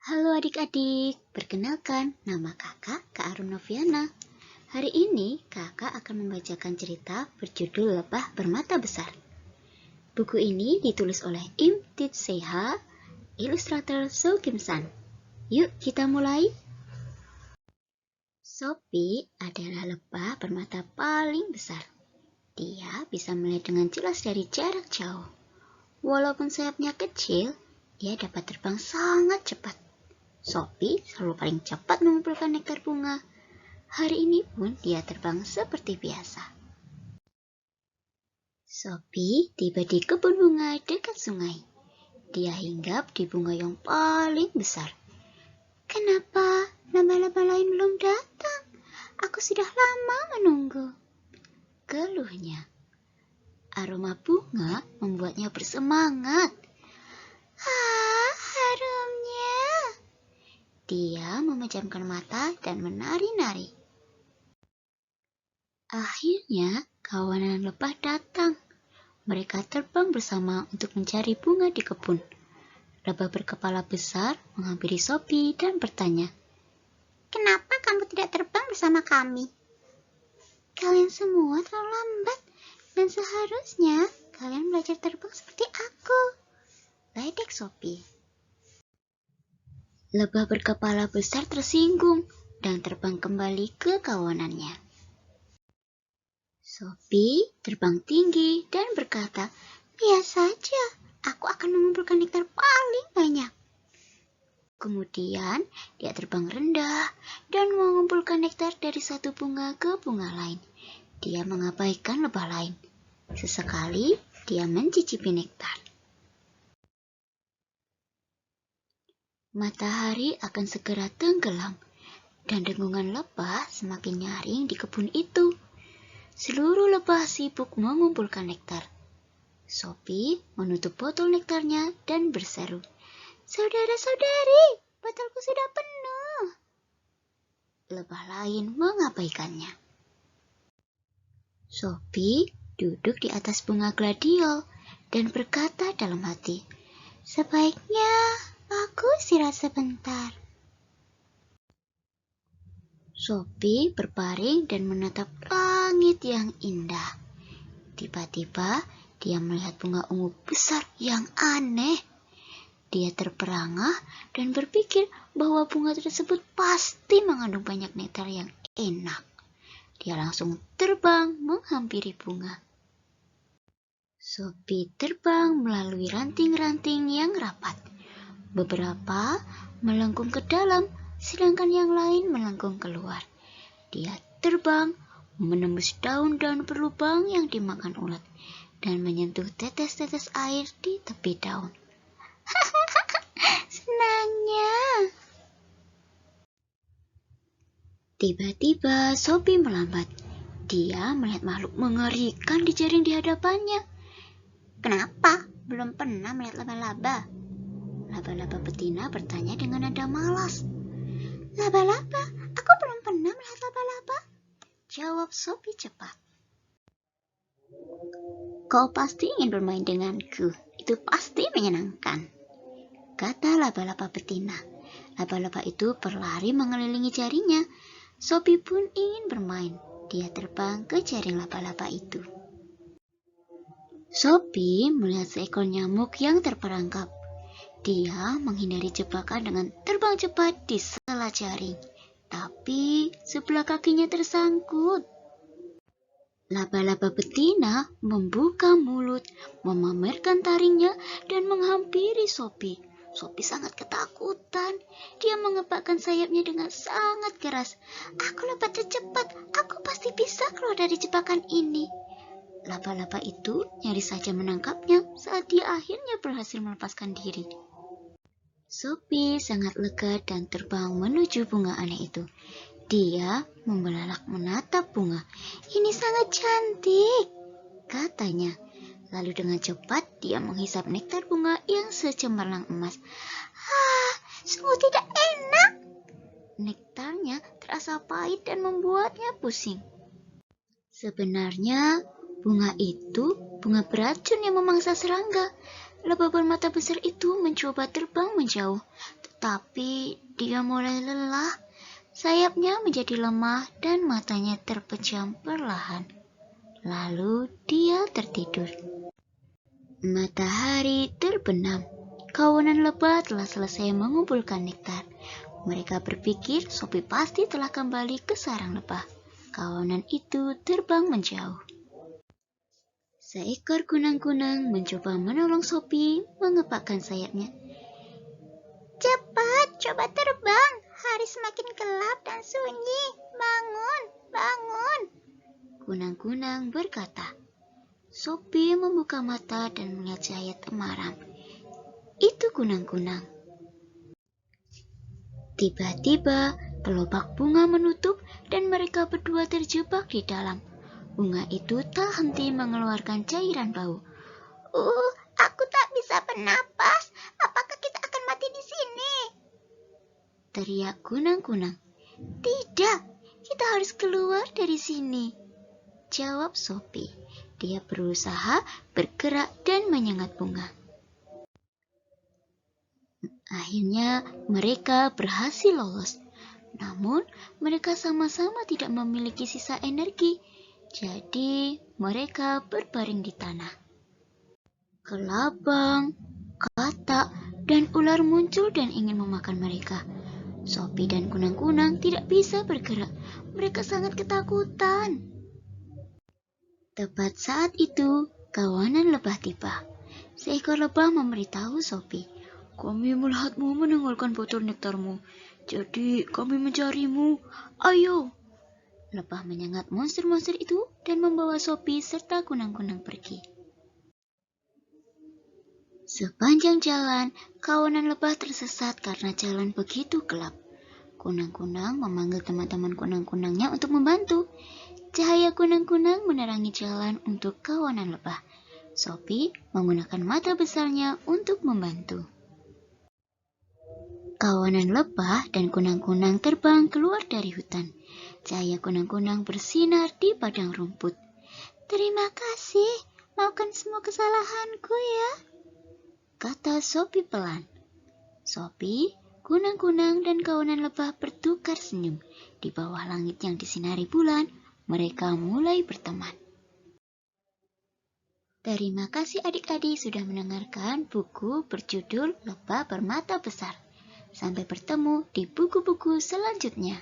Halo adik-adik, perkenalkan nama kakak Kak Arun Noviana. Hari ini kakak akan membacakan cerita berjudul Lebah Bermata Besar. Buku ini ditulis oleh Im Tit Seha, ilustrator So Kim San. Yuk kita mulai. Sophie adalah lebah bermata paling besar. Dia bisa melihat dengan jelas dari jarak jauh. Walaupun sayapnya kecil, dia dapat terbang sangat cepat. Sophie selalu paling cepat mengumpulkan nektar bunga. Hari ini pun dia terbang seperti biasa. Sophie tiba di kebun bunga dekat sungai. Dia hinggap di bunga yang paling besar. Kenapa laba-laba lain belum datang? Aku sudah lama menunggu, keluhnya. Aroma bunga membuatnya bersemangat. Harumnya. Dia memejamkan mata dan menari-nari. Akhirnya, kawanan lebah datang. Mereka terbang bersama untuk mencari bunga di kebun. Lebah berkepala besar menghampiri Sophie dan bertanya, "Kenapa kamu tidak terbang bersama kami? Kalian semua terlalu lambat, dan seharusnya kalian belajar terbang seperti aku," ledek Sophie. Lebah berkepala besar tersinggung dan terbang kembali ke kawanannya. Sophie terbang tinggi dan berkata, "Biasa saja, aku akan mengumpulkan nektar paling banyak." Kemudian dia terbang rendah dan mengumpulkan nektar dari satu bunga ke bunga lain. Dia mengabaikan lebah lain. Sesekali dia mencicipi nektar. Matahari akan segera tenggelam, dan dengungan lebah semakin nyaring di kebun itu. Seluruh lebah sibuk mengumpulkan nektar. Sophie menutup botol nektarnya dan berseru, "Saudara-saudari, botolku sudah penuh." Lebah lain mengabaikannya. Sophie duduk di atas bunga gladiol dan berkata dalam hati, "Sebaiknya aku istirahat sebentar." Sophie berbaring dan menatap langit yang indah. Tiba-tiba dia melihat bunga ungu besar yang aneh. Dia terperangah dan berpikir bahwa bunga tersebut pasti mengandung banyak nektar yang enak. Dia langsung terbang menghampiri bunga. Sophie terbang melalui ranting-ranting yang rapat. Beberapa melengkung ke dalam, sedangkan yang lain melengkung keluar. Dia terbang, menembus daun-daun berlubang yang dimakan ulat, dan menyentuh tetes-tetes air di tepi daun. Senangnya. Tiba-tiba Sophie melambat. Dia melihat makhluk mengerikan dijaring di hadapannya. "Kenapa? Belum pernah melihat laba-laba?" Laba-laba betina bertanya dengan nada malas. "Laba-laba? Aku belum pernah melihat laba-laba," jawab Sophie cepat. "Kau pasti ingin bermain denganku. Itu pasti menyenangkan," kata laba-laba betina. Laba-laba itu berlari mengelilingi jaringnya. Sophie pun ingin bermain. Dia terbang ke jaring laba-laba itu. Sophie melihat seekor nyamuk yang terperangkap. Dia menghindari jebakan dengan terbang cepat di sela jaring. Tapi sebelah kakinya tersangkut. Laba-laba betina membuka mulut, memamerkan taringnya, dan menghampiri Sophie. Sophie sangat ketakutan. Dia mengepakkan sayapnya dengan sangat keras. "Aku lebah tercepat. Aku pasti bisa keluar dari jebakan ini." Laba-laba itu nyaris saja menangkapnya saat dia akhirnya berhasil melepaskan diri. Sophie sangat lega dan terbang menuju bunga aneh itu. Dia membelalak menatap bunga. "Ini sangat cantik," katanya. Lalu dengan cepat dia menghisap nektar bunga yang secemerlang emas. Sungguh tidak enak. Nektarnya terasa pahit dan membuatnya pusing. Sebenarnya bunga itu bunga beracun yang memangsa serangga. Lebah bermata besar itu mencoba terbang menjauh, Tapi dia mulai lelah, sayapnya menjadi lemah dan matanya terpejam perlahan. Lalu dia tertidur. Matahari terbenam. Kawanan lebah telah selesai mengumpulkan nektar. Mereka berpikir Sophie pasti telah kembali ke sarang lebah. Kawanan itu terbang menjauh. Seekor kunang-kunang mencoba menolong Sophie mengepakkan sayapnya. Cepat, coba terbang. Hari semakin gelap dan sunyi. Bangun, bangun. Kunang-kunang berkata. Sophie membuka mata dan melihat cahaya temaram. Itu kunang-kunang. Tiba-tiba, kelopak bunga menutup dan mereka berdua terjebak di dalam. Bunga itu tak henti mengeluarkan cairan bau. Aku tak bisa bernapas. Apakah kita akan mati di sini? Teriak kunang-kunang. Tidak, kita harus keluar dari sini. Jawab Sophie. Dia berusaha bergerak dan menyengat bunga. Akhirnya mereka berhasil lolos. Namun mereka sama-sama tidak memiliki sisa energi. Jadi mereka berbaring di tanah. Kelabang, katak, dan ular muncul dan ingin memakan mereka. Sophie dan kunang-kunang tidak bisa bergerak. Mereka sangat ketakutan. Tepat saat itu, kawanan lebah tiba. Seekor lebah memberitahu Sophie, kami melihatmu meninggalkan botol nektarmu, jadi kami mencarimu. Ayo! Lebah menyengat monster-monster itu dan membawa Sophie serta kunang-kunang pergi. Sepanjang jalan, kawanan lebah tersesat karena jalan begitu gelap. Kunang-kunang memanggil teman-teman kunang-kunangnya untuk membantu. Cahaya kunang-kunang menerangi jalan untuk kawanan lebah. Sophie menggunakan mata besarnya untuk membantu. Kawanan lebah dan kunang-kunang terbang keluar dari hutan. Cahaya kunang-kunang bersinar di padang rumput. Terima kasih, maafkan semua kesalahanku ya, kata Sophie pelan. Sophie, kunang-kunang dan kawanan lebah bertukar senyum. Di bawah langit yang disinari bulan, mereka mulai berteman. Terima kasih adik-adik sudah mendengarkan buku berjudul Lebah Bermata Besar. Sampai bertemu di buku-buku selanjutnya.